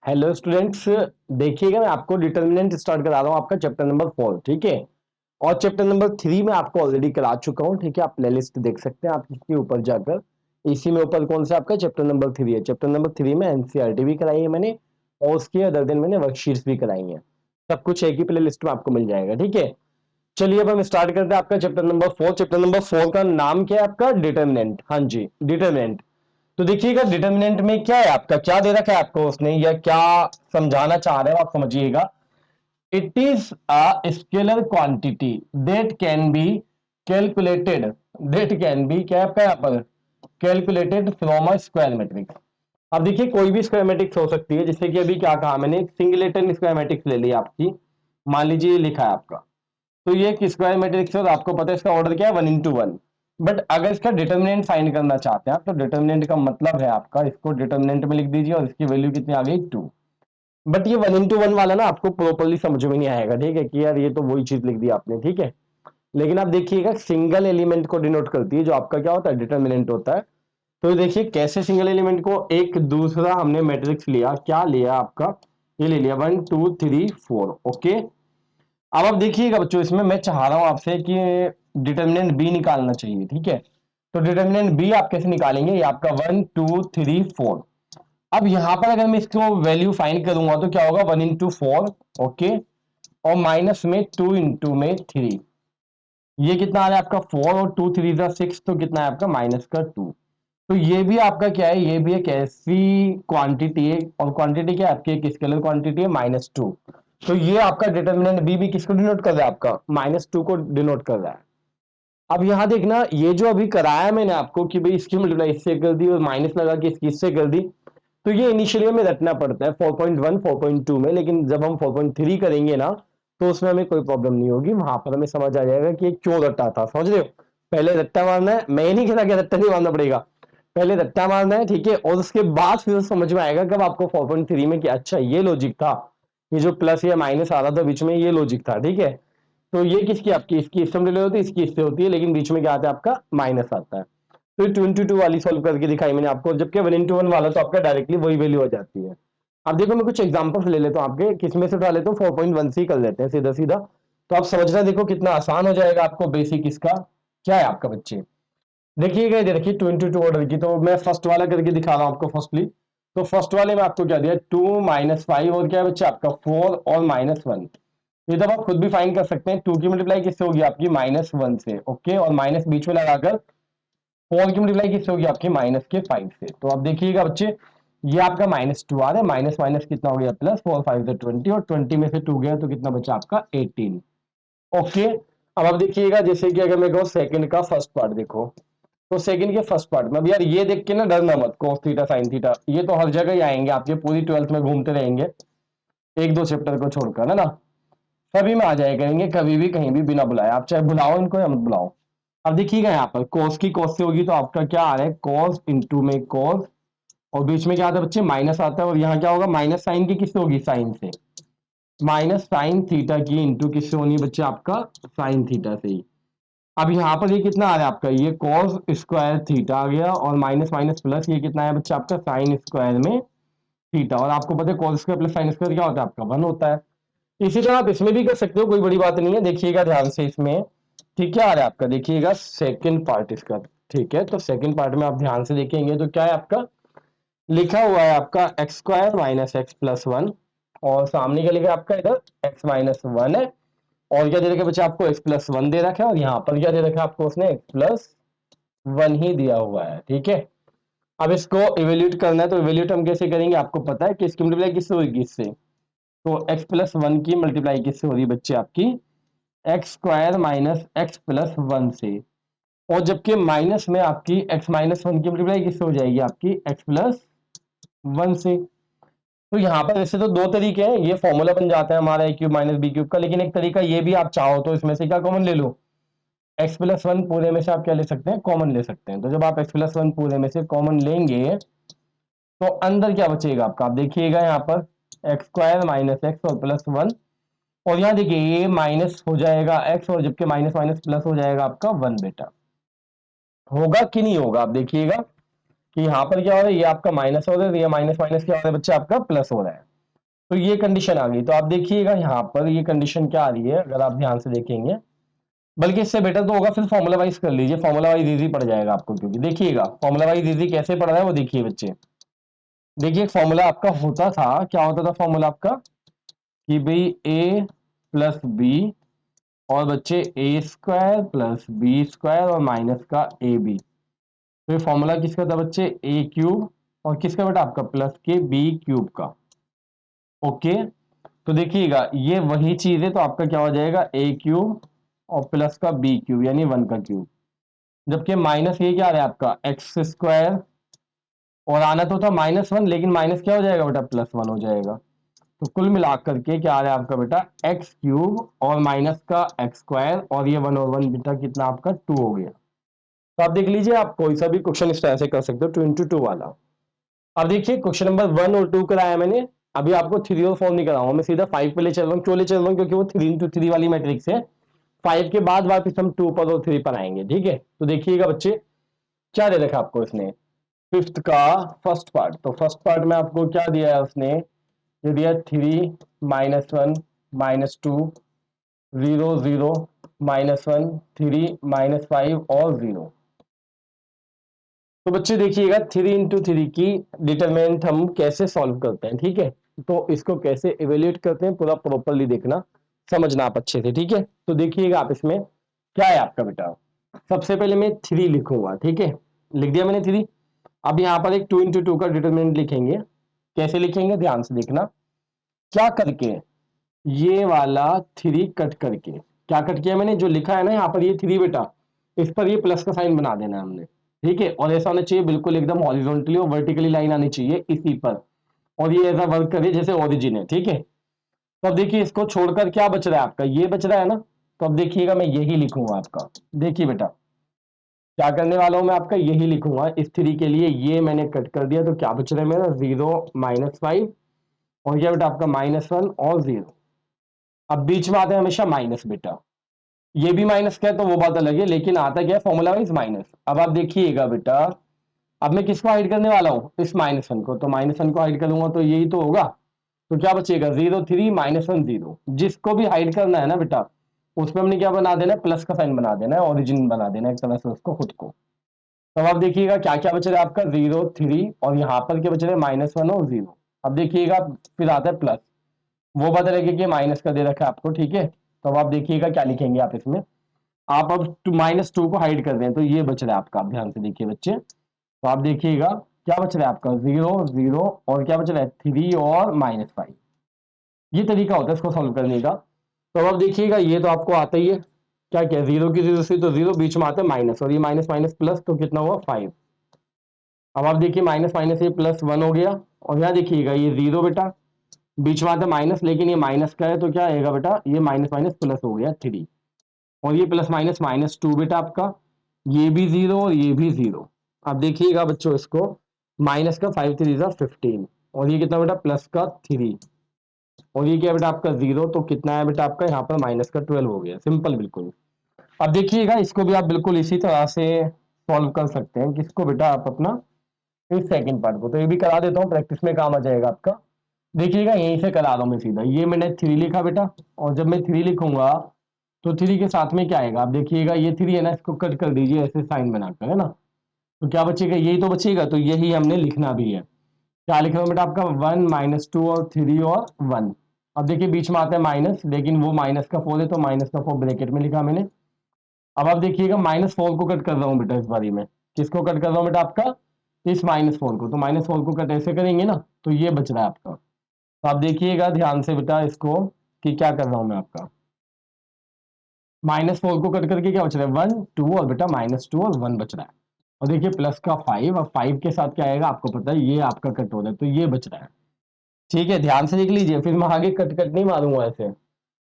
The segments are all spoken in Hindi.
हेलो स्टूडेंट्स, देखिएगा मैं आपको डिटर्मिनेंट स्टार्ट करा रहा हूँ आपका चैप्टर नंबर 4। ठीक है। और चैप्टर नंबर 3 में आपको ऑलरेडी करा चुका हूँ। ठीक है, आप प्लेलिस्ट देख सकते हैं आप इसके ऊपर जाकर। इसी में ऊपर कौन सा आपका चैप्टर नंबर 3 है। चैप्टर नंबर 3 में एनसीईआरटी भी कराई है मैंने, और उसके अदर दिन मैंने वर्कशीट्स भी कराई हैं। सब कुछ एक ही प्ले लिस्ट में आपको मिल जाएगा। ठीक है, चलिए अब हम स्टार्ट करते हैं आपका चैप्टर नंबर 4। चैप्टर नंबर 4 का नाम क्या है आपका? डिटर्मिनेंट। हाँ जी, डिटर्मिनेंट। तो देखिएगा डिटर्मिनेंट में क्या है आपका, क्या दे रखा है आपको उसने, या क्या समझाना चाह रहे हो आप समझिएगा। It is a scalar quantity that can be calculated, that can be क्या है आपका यहाँ पर, calculated from a square matrix. अब देखिए कोई भी स्क्वायर मैट्रिक्स हो सकती है, जैसे कि अभी क्या कहा मैंने, सिंगलेटन स्क्वायर मैट्रिक्स ले लिया आपकी। मान लीजिए ये लिखा है आपका, तो ये एक स्क्वायर मैट्रिक्स है और आपको पता है इसका ऑर्डर क्या है, 1:1। बट अगर इसका डिटर्मिनेंट फाइंड करना चाहते हैं आप, तो डिटर्मिनेंट का मतलब है आपका, इसको डिटर्मिनेंट में लिख दीजिए और इसकी वैल्यू कितनी आ गई, 2। बट ये 1:1 वाला ना आपको प्रॉपर्ली समझ में नहीं आएगा। ठीक है कि यार ये तो वही चीज लिख दी आपने। ठीक है, लेकिन आप देखिएगा सिंगल एलिमेंट को डिनोट करती है, जो आपका क्या होता है, डिटर्मिनेंट होता है। तो देखिए कैसे सिंगल एलिमेंट को, एक दूसरा हमने मैट्रिक्स लिया, क्या लिया आपका, ये ले लिया 1 2 3 4। ओके, अब आप देखिएगा बच्चों, इसमें मैं चाह रहा हूं आपसे कि डिटर्मिनेंट बी निकालना चाहिए। ठीक है, तो डिटर्मिनेंट बी आप कैसे निकालेंगे, ये आपका 1 2 3 4। अब यहां पर अगर मैं इसको वैल्यू फाइंड करूंगा तो क्या होगा, 1 into 4। ओके, और माइनस में 2 into 3, ये कितना आ रहा है आपका 4, और 2 3 6, तो कितना है आपका -2। तो ये भी आपका क्या है, ये भी एक ऐसी क्वांटिटी है, और क्वांटिटी क्या है आपकी, एक स्केलर क्वांटिटी है, -2। तो ये आपका डिटर्मिनेंट बी किसको डिनोट कर रहा है, आपका -2 को डिनोट कर रहा है। अब यहां देखना, ये जो अभी कराया मैंने आपको कि भाई इसकी मल्टीप्लाई इससे कर दी और माइनस लगा के इसकी इससे कर दी, तो ये इनिशियली में रटना पड़ता है 4.1 4.2 में, लेकिन जब हम 4.3 करेंगे ना, तो उसमें हमें कोई प्रॉब्लम नहीं होगी। वहां पर हमें समझ आ जाएगा कि ये क्यों रट्टा था, समझ रहे हो। पहले रट्टा मारना है, मैं नहीं कहता कि रट्टा नहीं मारना पड़ेगा, पहले रट्टा मारना है। ठीक है, और उसके बाद फिर समझ में आएगा कब आपको 4.3 में कि अच्छा ये लॉजिक था, ये जो प्लस या माइनस आ रहा था बीच में, ये लॉजिक था। ठीक है, तो ये किसकी, आपकी इसकी इससे रिले होती है, इसकी इससे होती है, लेकिन बीच में क्या आता है आपका, माइनस आता है। तो 22 वाली सॉल्व करके दिखाई मैंने आपको, जबकि 1 into 1 वाला तो आपका डायरेक्टली वही वैल्यू हो जाती है। अब देखो मैं कुछ एग्जांपल्स ले लेता हूँ आपके, किसमें से उठा लेता हूँ, 4.1 से ही कर लेते हैं सीधा सीधा। तो आप समझना, देखो कितना आसान हो जाएगा आपको। बेसिक इसका क्या है आपका बच्चे, देखिएगा ये देखिए 22 ऑर्डर की, तो मैं फर्स्ट वाला करके दिखा रहा हूँ आपको फर्स्टली। तो फर्स्ट वाले में आपको क्या दिया, 2 -5, और क्या है बच्चे आपका 4 और -1। ये तो आप खुद भी फाइंड कर सकते हैं, 2 की मल्टीप्लाई किससे होगी आपकी, -1 से। ओके, और माइनस बीच में लगाकर 4 की मल्टीप्लाई किससे होगी आपकी, -5 से। तो आप देखिएगा बच्चे, ये आपका -2 आ रहा है, माइनस माइनस कितना हो गया, प्लस 4 5 से 20, और 20 में से 2 गया तो कितना बचा आपका, 18। ओके, अब आप देखिएगा, जैसे कि अगर मैं कहूँ सेकंड का फर्स्ट पार्ट देखो, तो सेकंड के फर्स्ट पार्ट में, अब यार ये देख के ना डरना मत, cos थीटा sin थीटा ये तो हर जगह ही आएंगे आपके, पूरी 12th में घूमते रहेंगे, एक दो चैप्टर को छोड़कर, है ना। सभी में आ जाए करेंगे, कभी भी कहीं भी बिना बुलाए, आप चाहे बुलाओ इनको या मत बुलाओ। अब देखिएगा यहाँ पर cos की cos से होगी, तो आपका क्या आ रहा है, cos इंटू में cos, और बीच में क्या आता है बच्चे, माइनस आता है, और यहाँ क्या होगा, माइनस साइन की किससे होगी, साइन से। माइनस साइन थीटा की इंटू किससे होनी है बच्चे, आपका साइन थीटा से ही। अब यहाँ पर ये कितना आ रहा है आपका, ये cos स्क्वायर थीटा आ गया, और माइनस माइनस प्लस, ये कितना है बच्चा आपका, साइन स्क्वायर में थीटा। और आपको पता है cos square plus sine square क्या होता है आपका, 1 होता है। इसी तरह आप इसमें भी कर सकते हो, कोई बड़ी बात नहीं है। देखिएगा ध्यान से इसमें, ठीक क्या आ रहा है आपका, देखिएगा सेकंड पार्ट इसका। ठीक है, तो सेकंड पार्ट में आप ध्यान से देखेंगे तो क्या है आपका, लिखा हुआ है आपका x square minus x plus 1, और सामने क्या लिखा है आपका, इधर एक्स माइनस 1 है, और क्या दे रखा है बच्चा आपको, एक्स प्लस 1 दे रखा है, और यहाँ पर क्या दे रखा है आपको, उसने एक्स प्लस 1 ही दिया हुआ है। ठीक है, अब इसको इवेल्यूट करना है, तो इवेल्यूट हम कैसे करेंगे, आपको पता है कि इसकी मल्टीप्लाई किससे होगी, इससे। तो एक्स प्लस 1 की मल्टीप्लाई किससे हो रही है बच्चे आपकी, x square minus x plus 1 से। और जबकि माइनस में आपकी एक्स माइनस 1 की मल्टीप्लाई किससे हो जाएगी, आपकी एक्स प्लस 1 से। तो यहाँ पर वैसे तो दो तरीके हैं, ये फॉर्मूला बन जाता है हमारा ए क्यूब माइनस बी क्यूब का, लेकिन एक तरीका ये भी आप चाहो तो इसमें से क्या कॉमन ले लो, एक्स प्लस 1 पूरे में से आप क्या ले सकते हैं, कॉमन ले सकते हैं। तो जब आप एक्स प्लस 1 पूरे में से कॉमन लेंगे, तो अंदर क्या बचेगा आपका, आप देखिएगा यहाँ पर एक्स स्क्वायर माइनस एक्स और प्लस 1, और यहाँ देखिए ये माइनस हो जाएगा एक्स, और जबकि माइनस माइनस प्लस हो जाएगा आपका 1 बेटा। होगा कि नहीं होगा, आप देखिएगा कि यहाँ पर क्या हो रहा है, ये आपका माइनस हो रहा है, ये माइनस माइनस क्या हो रहा है बच्चे, आपका प्लस हो रहा है। तो ये कंडीशन आ गई। तो आप देखिएगा यहाँ पर ये कंडीशन क्या आ रही है, अगर आप ध्यान से देखेंगे, बल्कि इससे बेटर तो होगा फिर फॉर्मूला वाइज कर लीजिए, फॉर्मूला वाइज इजी पड़ जाएगा आपको, क्योंकि देखिएगा फॉर्मूला वाइज इजी कैसे पड़ रहा है वो देखिए बच्चे। देखिए फॉर्मूला आपका होता था, क्या होता था फॉर्मूला आपका, कि भाई ए प्लस बी और बच्चे ए स्क्वायर प्लस बी स्क्वायर और माइनस का ए बी। तो ये फॉर्मूला किसका था बच्चे, ए क्यूब और किसका बेटा आपका प्लस के बी क्यूब का। ओके, तो देखिएगा ये वही चीज है, तो आपका क्या हो जाएगा ए क्यूब और प्लस का बी क्यूब यानी 1 का क्यूब, जबकि माइनस ये क्या आ रहा है आपका एक्स स्क्वायर, और आना तो था -1, लेकिन माइनस क्या हो जाएगा बेटा +1 हो जाएगा। तो कुल मिलाकर के क्या आ रहा है आपका बेटा एक्स क्यूब और माइनस का एक्स स्क्वायर, और ये 1 और 1 बेटा कितना आपका 2 हो गया। तो आप देख लीजिए, आप कोई सा भी क्वेश्चन इस तरह से कर सकते हो 2 into 2 वाला। अब देखिए क्वेश्चन नंबर 1 और 2 कराया मैंने, अभी आपको 3 और 4 नहीं कराऊंगा, मैं सीधा 5 पे ले चल रहा हूँ। क्यों ले चल रहा हूँ, क्योंकि वो 3 into 3 वाली मैट्रिक्स है। 5 के बाद वापस हम 2 पर और 3 पर आएंगे, ठीक है। तो देखिएगा बच्चे क्या दे रखा आपको इसने, फिफ्थ का फर्स्ट पार्ट। तो फर्स्ट पार्ट में आपको क्या दिया है उसने, ये दिया 3 -1 -2 0 0 -1 3 -5 और 0। तो बच्चे देखिएगा 3 into 3 की डिटरमिनेंट हम कैसे सॉल्व करते हैं, ठीक है। तो इसको कैसे इवेल्युएट करते हैं पूरा प्रॉपरली देखना, समझना आप अच्छे से, ठीक है। तो देखिएगा आप इसमें क्या है आपका बेटा, सबसे पहले मैं 3 लिखूंगा, ठीक है, लिख दिया मैंने 3। अब यहाँ पर एक 2 into 2 का डिटरमिनेंट लिखेंगे। कैसे लिखेंगे ध्यान से देखना, क्या करके, ये वाला 3 कट करके, क्या कट किया मैंने, जो लिखा है ना यहाँ पर ये 3 बेटा, इस पर ये प्लस का साइन बना देना है हमने, ठीक है। और ऐसा होना चाहिए बिल्कुल एकदम हॉरिजॉन्टली और वर्टिकली लाइन आनी चाहिए इसी पर, और ये ऐसा वर्क करे जैसे ओरिजिन है, ठीक है। तो अब देखिए इसको छोड़कर क्या बच रहा है आपका, ये बच रहा है ना। तो अब देखिएगा मैं यही लिखूंगा आपका, देखिए बेटा क्या करने वाला हूं मैं आपका, यही लिखूंगा इस 3 के लिए, ये मैंने कट कर दिया। तो क्या बच रहा है मेरा 0 -5 और क्या बेटा आपका -1 और 0। अब बीच में आता है हमेशा माइनस बेटा, ये भी माइनस का है तो वो बात अलग है, लेकिन आता क्या है फॉर्मूला वाइज माइनस। अब आप देखिएगा बेटा, अब मैं किसको हाइड करने वाला हूं, इस -1 को, तो -1 को हाइड करूंगा तो यही तो होगा। तो क्या बचेगा 0 3 -1 0, जिसको भी हाइड करना है ना बेटा उसमें हमने क्या बना देना है, प्लस का साइन बना देना है, ओरिजिन बना देना है एक तरह से उसको खुद को। तब आप देखिएगा क्या क्या बच रहा है आपका 0 3 और यहाँ पर क्या बच रहा है -1 और 0। अब देखिएगा फिर आता है प्लस, वो बात अलग कि माइनस का दे रखा है आपको, ठीक है। तो अब आप देखिएगा क्या लिखेंगे आप इसमें, आप अब -2 को हाइड कर दें तो ये बच रहा है आपका, आप ध्यान से देखिए बच्चे। तो आप देखिएगा क्या बच रहा है आपका 0 0 और क्या बच रहा है 3 और -5। ये तरीका होता है इसको सॉल्व करने का। तो अब आप देखिएगा ये तो आपको आता ही है, क्या क्या 0 की 0 से तो 0 बीच में आता है माइनस, और ये माइनस माइनस प्लस तो कितना हुआ 5। अब आप देखिए माइनस माइनस ये +1 हो गया, और यहाँ देखिएगा ये 0 बेटा बीच में आता है माइनस, लेकिन ये माइनस का है तो क्या आएगा बेटा, ये माइनस माइनस प्लस हो गया 3, और ये प्लस माइनस -2 बेटा आपका, ये भी 0 और ये भी 0। अब देखिएगा बच्चों इसको, माइनस का 5 3 15 और ये कितना बेटा प्लस का 3, और ये क्या बेटा आपका 0, तो कितना है बेटा आपका यहाँ पर माइनस का 12 हो गया, सिंपल बिल्कुल। अब देखिएगा इसको भी आप बिल्कुल इसी तरह से सॉल्व कर सकते हैं, किसको बेटा आप अपना इस सेकंड पार्ट को। तो ये भी करा देता हूँ, प्रैक्टिस में काम आ जाएगा आपका। देखिएगा यहीं से करा रहा हूँ मैं सीधा, ये मैंने 3 लिखा बेटा, और जब मैं 3 लिखूंगा तो 3 के साथ में क्या आएगा, आप देखिएगा ये 3 है ना, इसको कट कर दीजिए ऐसे साइन बनाकर, है ना। तो क्या बचेगा, यही तो बचेगा, तो यही हमने लिखना भी है। क्या लिख रहा हूँ बेटा आपका 1 -2 और 3 और 1। अब देखिए बीच में आता है माइनस, लेकिन वो माइनस का 4 है तो माइनस का 4 ब्रैकेट में लिखा मैंने। अब आप देखिएगा -4 को कट कर रहा हूँ बेटा इस बारी में, किसको कट कर रहा हूँ बेटा आपका, इस -4 को। तो -4 को कट ऐसे करेंगे ना, तो ये बच रहा है आपका। तो आप देखिएगा ध्यान से बेटा इसको, कि क्या कर रहा हूं मैं आपका, -4 को कट करके क्या बच रहा है 1 2 और बेटा -2 और 1 बच रहा है। और देखिए प्लस का 5, और 5 के साथ क्या आएगा आपको पता है, ये आपका कट हो रहा है तो ये बच रहा है, ठीक है। ध्यान से देख लीजिए, फिर मैं आगे कट कट नहीं मारूंगा ऐसे।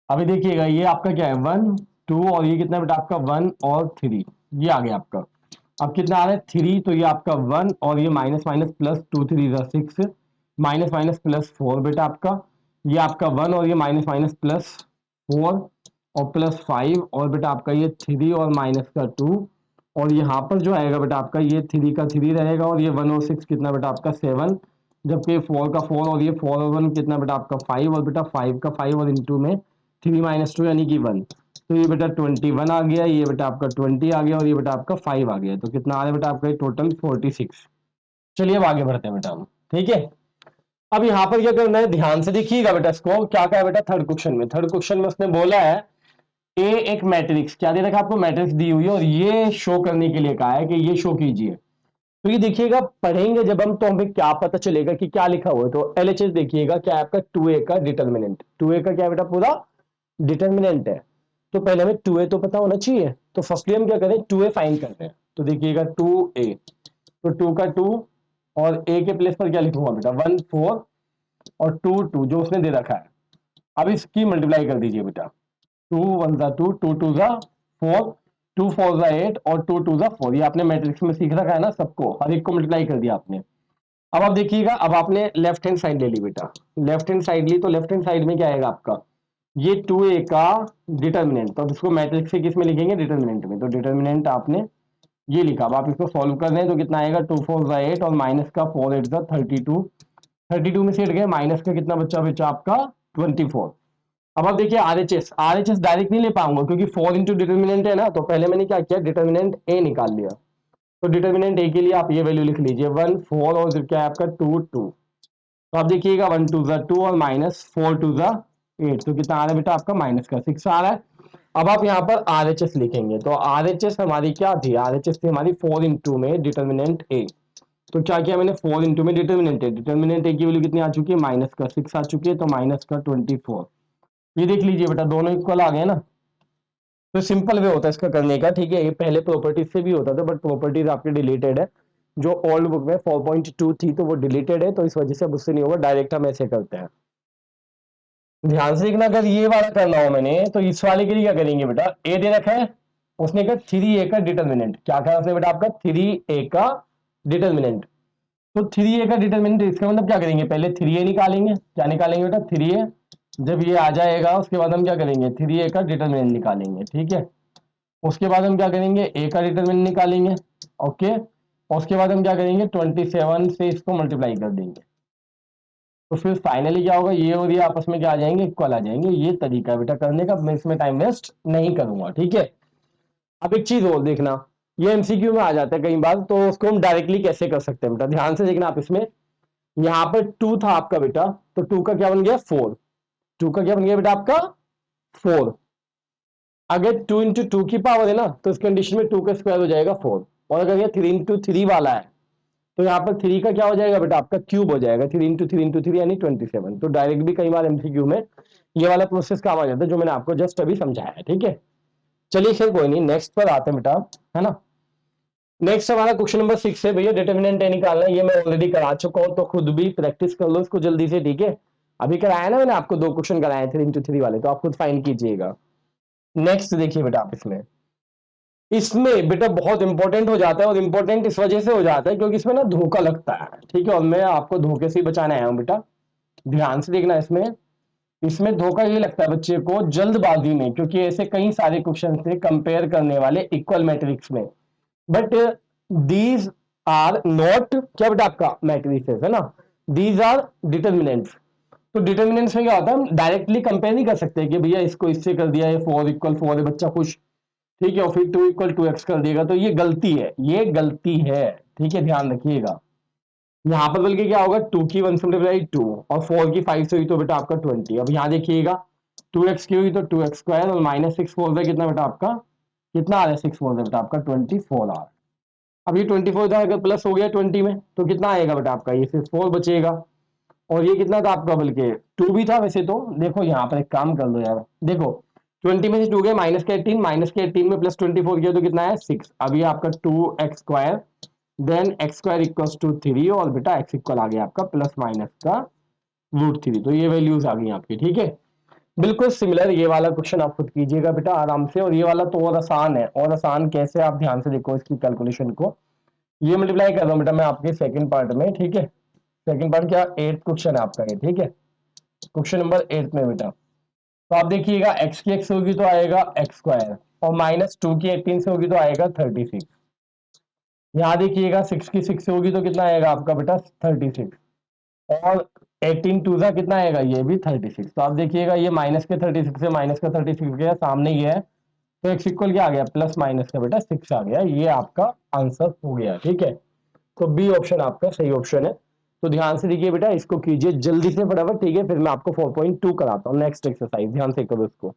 अभी देखिएगा ये आपका क्या है 1 2 और ये कितना बेटा आपका 1 और 3, ये आ गया आपका। अब कितना आ रहा है 3, तो ये आपका 1 और ये minus minus plus 2 3 6, minus minus plus 4 बेटा आपका, ये आपका 1 और ये माइनस माइनस प्लस 4 और प्लस 5, और बेटा आपका ये 3 और माइनस का 2, और यहाँ पर जो आएगा बेटा आपका ये 3 का 3 रहेगा, और ये 1 और 6 कितना बेटा आपका 7, जबकि 4 का 4 और ये 4 और 1 कितना बेटा आपका 5, और बेटा 5 का 5 और इनटू में 3 माइनस 2 यानी कि 1, तो ये बेटा 21 आ गया, ये बेटा आपका 20 आ गया और ये बेटा आपका 5 आ गया, तो कितना आ रहा है बेटा आपका टोटल 46। चलिए अब आगे बढ़ते हैं बेटा हम, ठीक है। अब यहाँ पर क्या करना है, ध्यान से देखिएगा बेटा इसको, क्या क्या है बेटा थर्ड क्वेश्चन में, थर्ड क्वेश्चन में उसने बोला है ए एक मैट्रिक्स क्या दे रखा है आपको, मैट्रिक्स दी हुई है और ये शो करने के लिए कहा है कि ये शो कीजिए। तो ये देखिएगा पढ़ेंगे जब हम तो हमें क्या पता चलेगा कि क्या लिखा हुआ है। तो एलएचएस देखिएगा क्या है आपका 2a का डिटर्मिनेंट, 2a का क्या है बेटा पूरा डिटर्मिनेंट है। तो पहले हमें 2a तो पता होना चाहिए, तो फर्स्टली हम क्या करें 2a फाइंड करते हैं। तो देखिएगा 2a, तो 2 का 2 और a के प्लेस पर क्या लिखूंगा बेटा 1 4 और 2 2 जो उसने दे रखा है। अब इसकी मल्टीप्लाई कर दीजिए बेटा, 2 1 जा 2, 2 2 जा 4, 2 4 जा 8 और 2 2 जा 4। ये आपने मैट्रिक्स में सीख रखा है ना, सबको हर एक को मल्टीप्लाई कर दिया आपने। अब आप देखिएगा, अब आपने लेफ्ट हैंड साइड ले ली बेटा, लेफ्ट हैंड साइड ली तो लेफ्ट हैंड साइड में क्या आएगा आपका ये 2a का डिटर्मिनेंट, तो इसको मैट्रिक्स से किस में लिखेंगे डिटर्मिनेंट में, तो डिटर्मिनेंट आपने ये लिखा। अब आप इसको सॉल्व कर रहे हैं तो कितना आएगा 2 4 जा 8 और माइनस का 4 8 जा 32, 32 में से हट गए माइनस का कितना बच्चा बच्चा आपका 24। अब आप देखिए आरएचएस, आरएचएस डायरेक्ट नहीं ले पाऊंगा क्योंकि 4 इंटू डिटर्मिनेंट है ना, तो पहले मैंने क्या किया डिटर्मिनेंट ए निकाल लिया। तो डिटर्मिनेंट ए के लिए आप ये वैल्यू लिख लीजिए 1 4 और फिर क्या है आपका 2 2। तो आप देखिएगा 1 2 जा 2 और माइनस 4 2 जा 8, तो कितना आ रहा है बेटा आपका माइनस का 6 आ रहा है। अब आप यहाँ पर आरएचएस लिखेंगे, तो आरएचएस हमारी क्या थी, आरएचएस थी हमारी 4 इंटू में डिटर्मिनेंट ए। तो क्या किया मैंने 4 इंटू में डिटर्मिनेंट ए, डिटर्मिनेंट ए की वैल्यू कितनी आ चुकी है माइनस का 6 आ चुकी है, तो माइनस का 24। ये देख लीजिए बेटा दोनों इक्वल आ गए ना। तो सिंपल वे होता है इसका करने का, ठीक है। ये पहले प्रॉपर्टीज से भी होता था बट प्रॉपर्टीज आपकी डिलीटेड है, जो ओल्ड बुक में 4.2 थी तो वो डिलीटेड है, तो इस वजह से अब उससे नहीं होगा, डायरेक्ट हम ऐसे करते हैं। ध्यान से देखना, अगर ये वाला करना हो मैंने तो इस वाले के लिए क्या करेंगे बेटा, ए दे रखा है, उसने कहा 3a का डिटर्मिनेंट, क्या कहा उसने बेटा आपका 3a का डिटर्मिनेंट। तो 3a का डिटर्मिनेंट इसका मतलब क्या करेंगे, पहले 3a निकालेंगे, क्या निकालेंगे बेटा 3a। जब ये आ जाएगा उसके बाद हम क्या करेंगे 3a का डिटर्मिनेंट निकालेंगे, ठीक है। उसके बाद हम क्या करेंगे ए का डिटरमिनेंट निकालेंगे, ओके। उसके बाद हम क्या करेंगे 27 से इसको मल्टीप्लाई कर देंगे, तो फिर फाइनली क्या होगा ये और ये आपस में क्या आ जाएंगे इक्वल आ जाएंगे। ये तरीका है बेटा करने का, मैं इसमें टाइम वेस्ट नहीं करूंगा, ठीक है। अब एक चीज और देखना, ये एमसीक्यू में आ जाता है कई बार, तो उसको हम डायरेक्टली कैसे कर सकते हैं बेटा, ध्यान से देखना आप इसमें। यहाँ पर 2 था आपका बेटा, तो 2 का क्या बन गया 4, 2 का क्या बन गया बेटा आपका 4। अगर 2 इंटू टू की पावर है ना तो इस कंडीशन में 2 का स्क्वायर हो जाएगा 4, और अगर ये 3 इंटू थ्री वाला है तो यहाँ पर 3 का क्या हो जाएगा बेटा आपका क्यूब हो जाएगा, 3 इंटू थ्री यानी 27। तो डायरेक्ट भी कई बार एमसीक्यू में ये वाला प्रोसेस काम आ जाता है जो मैंने आपको जस्ट अभी समझाया है, ठीक है। चलिए खैर कोई नहीं, नेक्स्ट पर आते हैं बेटा, है ना। नेक्स्ट हमारा क्वेश्चन नंबर 6 है भैया, डिटर्मिनेंट ए निकालना है। ये मैं ऑलरेडी करा चुका हूँ, तो खुद भी प्रैक्टिस कर लो इसको जल्दी से, ठीक है। अभी कराया ना मैंने आपको, 2 क्वेश्चन कराए 3 इंटू थ्री वाले, तो आप खुद फाइंड कीजिएगा। नेक्स्ट देखिए बेटा आप इसमें, इसमें बेटा बहुत इंपॉर्टेंट हो जाता है, और इंपॉर्टेंट इस वजह से हो जाता है क्योंकि इसमें ना धोखा लगता है, ठीक है। और मैं आपको धोखे से ही बचाने आया हूं बेटा, ध्यान से देखना। इसमें इसमें धोखा ये लगता है बच्चे को जल्दबाजी में, क्योंकि ऐसे कई सारे क्वेश्चन से कंपेयर करने वाले इक्वल मैट्रिक्स में, बट दीज आर नॉट क्या बेटा आपका मैट्रिसेस, है ना, दीज आर डिटर्मिनेंट्स। तो डिटर्मिनेंट्स में क्या होता है, हम डायरेक्टली कंपेयर नहीं कर सकते कि भैया इसको इससे कर दिया है 4 इक्वल 4 है बच्चा खुश, ठीक है, और फिर 2 इक्वल 2x कर देगा, तो ये गलती है, ये गलती है, ठीक है, ध्यान रखिएगा। यहाँ पर बल्कि क्या होगा 2 की 1 से मल्टीप्लाई 2 और 4 की 5 से हुई तो बेटा आपका 20। अब यहाँ देखिएगा 2x की हुई तो 2x स्क्वायर और माइनस 6 4 से कितना बेटा आपका, कितना आ रहा है 6 4 से बेटा आपका 24 आ रहा है। अब ये 24 था अगर प्लस हो गया 20 में तो कितना आएगा बेटा आपका, ये 6 4 बचेगा। और ये कितना था आपका, बल्कि 2 भी था वैसे तो। देखो यहाँ पर एक काम कर लो यार, देखो 20 में से 2 गए माइनस के 18, माइनस के 18 में प्लस 24 किया तो कितना है 6। अभी आपका 2x square then X square equals to 3, और बेटा x इक्वल आ गया आपका प्लस माइनस का √3। तो ये वैल्यूज आ गई आपकी, ठीक है। बिल्कुल सिमिलर ये वाला क्वेश्चन आप खुद कीजिएगा बेटा आराम से, और ये वाला तो और आसान है। और आसान कैसे, आप ध्यान से देखो इसकी कैलकुलेशन को। ये मल्टीप्लाई कर रहा हूं बेटा मैं आपके सेकंड पार्ट में, ठीक है। सेकंड पार्ट क्या 8th क्वेश्चन है आपका ये, ठीक है, क्वेश्चन नंबर 8 में बेटा। तो आप देखिएगा x की x होगी तो आएगा x स्क्वायर, और माइनस 2 की 18 से होगी तो आएगा 36। यहाँ देखिएगा 6 की 6 से होगी तो कितना आएगा आपका बेटा 36। और 18 टू सा कितना आएगा, ये भी 36। तो आप देखिएगा ये माइनस के 36 से माइनस का 36 गया, सामने ये है, तो एक्स इक्वल क्या आ गया, प्लस माइनस का बेटा 6 आ गया। ये आपका आंसर हो गया, ठीक है। तो बी ऑप्शन आपका सही ऑप्शन है। तो ध्यान से देखिए बेटा, इसको कीजिए जल्दी से फटाफट, ठीक है, फिर मैं आपको 4.2 कराता हूँ नेक्स्ट एक्सरसाइज, ध्यान से करो इसको।